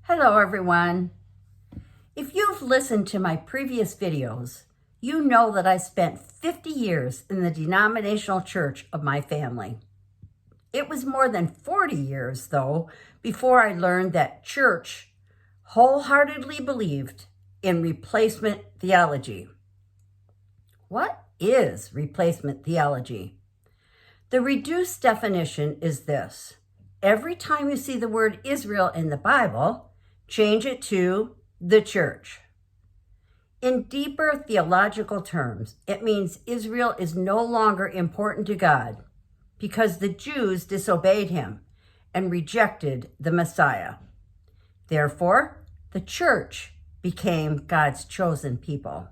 Hello everyone. If you've listened to my previous videos, you know that I spent 50 years in the denominational church of my family. It was more than 40 years, though, before I learned that church wholeheartedly believed in replacement theology. What is replacement theology? The reduced definition is this. Every time you see the word Israel in the Bible, change it to the church. In deeper theological terms, it means Israel is no longer important to God because the Jews disobeyed him and rejected the Messiah. Therefore, the church became God's chosen people.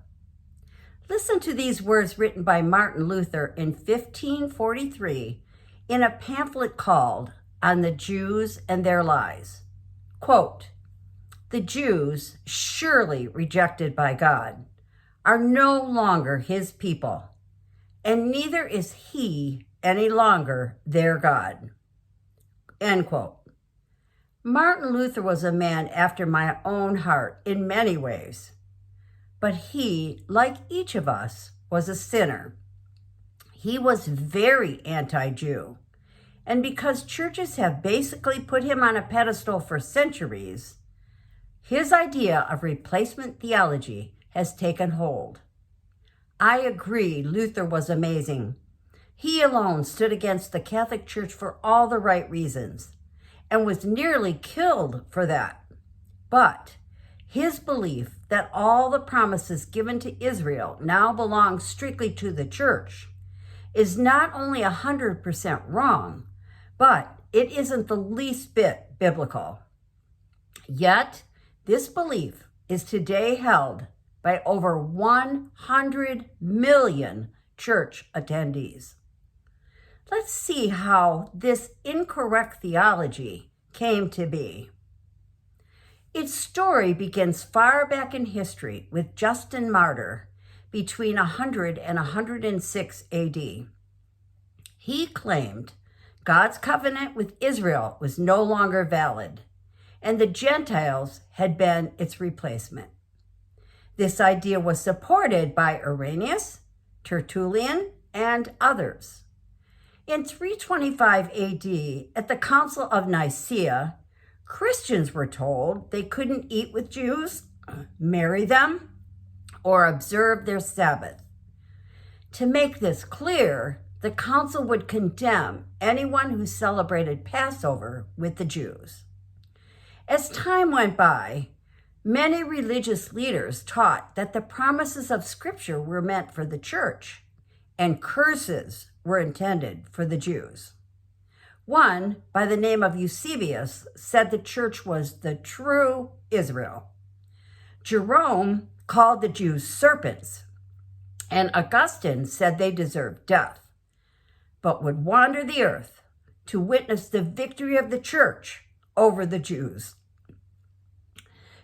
Listen to these words written by Martin Luther in 1543 in a pamphlet called On the Jews and Their Lies. Quote, "The Jews, surely rejected by God, are no longer his people, and neither is he any longer their God." End quote. Martin Luther was a man after my own heart in many ways, but he, like each of us, was a sinner. He was very anti-Jew, and because churches have basically put him on a pedestal for centuries, his idea of replacement theology has taken hold. I agree, Luther was amazing. He alone stood against the Catholic Church for all the right reasons and was nearly killed for that. But his belief that all the promises given to Israel now belong strictly to the church is not only 100% wrong, but it isn't the least bit biblical. Yet, this belief is today held by over 100 million church attendees. Let's see how this incorrect theology came to be. Its story begins far back in history with Justin Martyr between 100 and 106 AD. He claimed God's covenant with Israel was no longer valid, and the Gentiles had been its replacement. This idea was supported by Irenaeus, Tertullian, and others. In 325 AD, at the Council of Nicaea, Christians were told they couldn't eat with Jews, marry them, or observe their Sabbath. To make this clear, the council would condemn anyone who celebrated Passover with the Jews. As time went by, many religious leaders taught that the promises of Scripture were meant for the church and curses were intended for the Jews. One, by the name of Eusebius, said the church was the true Israel. Jerome called the Jews serpents, and Augustine said they deserved death, but would wander the earth to witness the victory of the church over the Jews.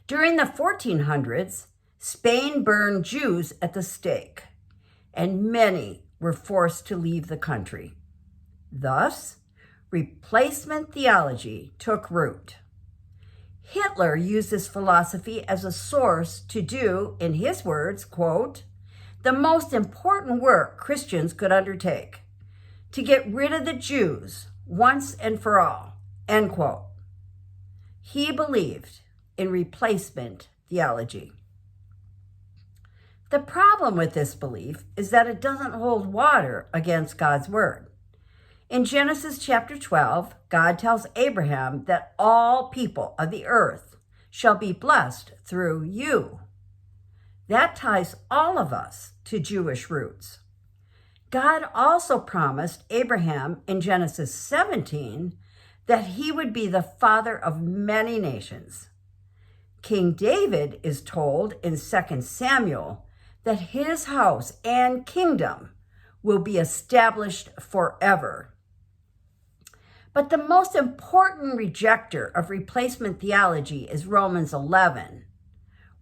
During the 1400s, Spain burned Jews at the stake, and many were forced to leave the country. Thus, replacement theology took root. Hitler used this philosophy as a source to do, in his words, quote, "the most important work Christians could undertake, to get rid of the Jews once and for all," end quote. He believed in replacement theology. The problem with this belief is that it doesn't hold water against God's word. In Genesis chapter 12, God tells Abraham that all people of the earth shall be blessed through you. That ties all of us to Jewish roots. God also promised Abraham in Genesis 17 that he would be the father of many nations. King David is told in 2 Samuel that his house and kingdom will be established forever. But the most important rejecter of replacement theology is Romans 11,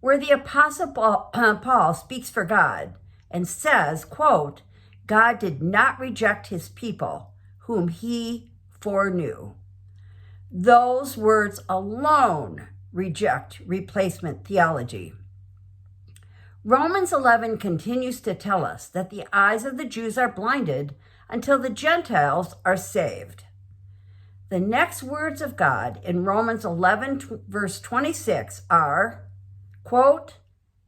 where the Apostle Paul speaks for God and says, quote, "God did not reject his people whom he foreknew." Those words alone reject replacement theology. Romans 11 continues to tell us that the eyes of the Jews are blinded until the Gentiles are saved. The next words of God in Romans 11, verse 26 are, quote,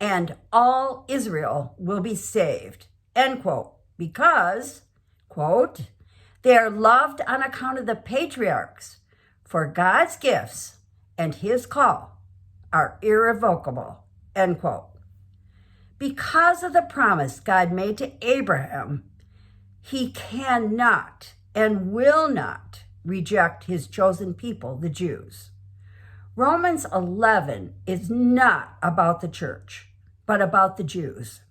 "And all Israel will be saved," end quote, because, quote, "they are loved on account of the patriarchs, for God's gifts and his call are irrevocable," end quote. Because of the promise God made to Abraham, he cannot and will not reject his chosen people, the Jews. Romans 11 is not about the church, but about the Jews.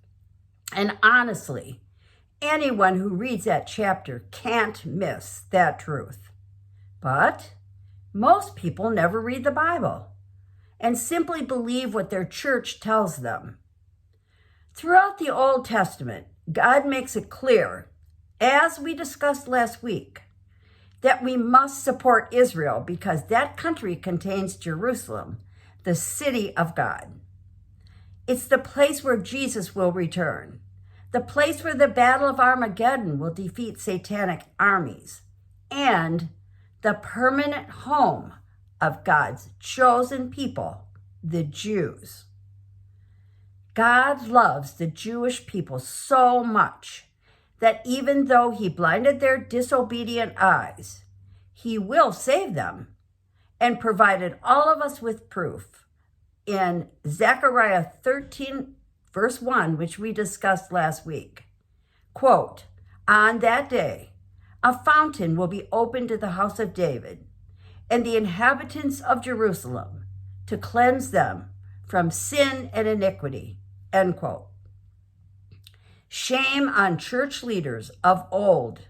And honestly, anyone who reads that chapter can't miss that truth. But most people never read the Bible and simply believe what their church tells them. Throughout the Old Testament, God makes it clear, as we discussed last week, that we must support Israel because that country contains Jerusalem, the city of God. It's the place where Jesus will return, the place where the Battle of Armageddon will defeat satanic armies, and the permanent home of God's chosen people, the Jews. God loves the Jewish people so much that even though he blinded their disobedient eyes, he will save them, and provided all of us with proof in Zechariah 13, verse 1, which we discussed last week. Quote, "On that day, a fountain will be opened to the house of David and the inhabitants of Jerusalem to cleanse them from sin and iniquity," end quote. Shame on church leaders of old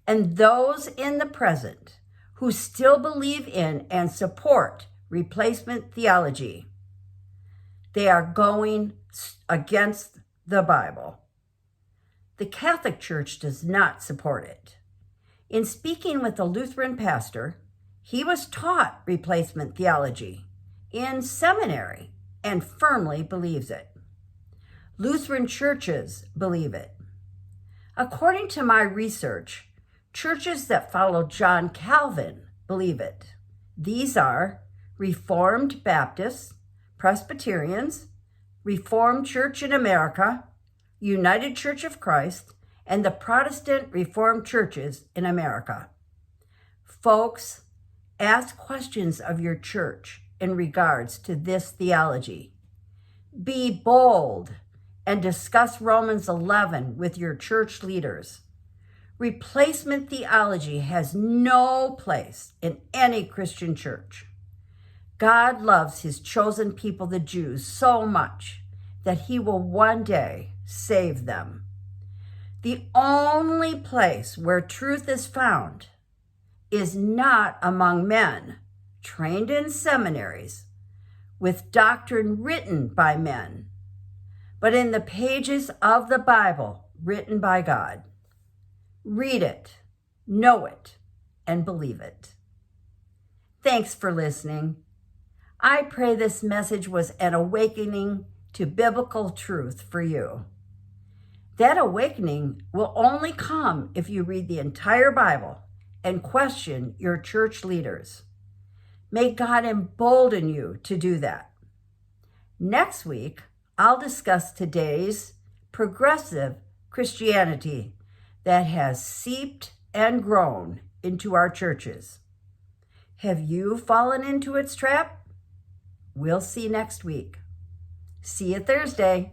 and those in the present who still believe in and support replacement theology. They are going against the Bible. The Catholic Church does not support it. In speaking with a Lutheran pastor, he was taught replacement theology in seminary and firmly believes it. Lutheran churches believe it. According to my research, churches that follow John Calvin believe it. These are Reformed Baptists, Presbyterians, Reformed Church in America, United Church of Christ, and the Protestant Reformed churches in America. Folks, ask questions of your church in regards to this theology. Be bold and discuss Romans 11 with your church leaders. Replacement theology has no place in any Christian church. God loves his chosen people, the Jews, so much that he will one day save them. The only place where truth is found is not among men trained in seminaries with doctrine written by men, but in the pages of the Bible written by God. Read it, know it, and believe it. Thanks for listening. I pray this message was an awakening to biblical truth for you. That awakening will only come if you read the entire Bible and question your church leaders. May God embolden you to do that. Next week, I'll discuss today's progressive Christianity that has seeped and grown into our churches. Have you fallen into its trap? We'll see next week. See you Thursday.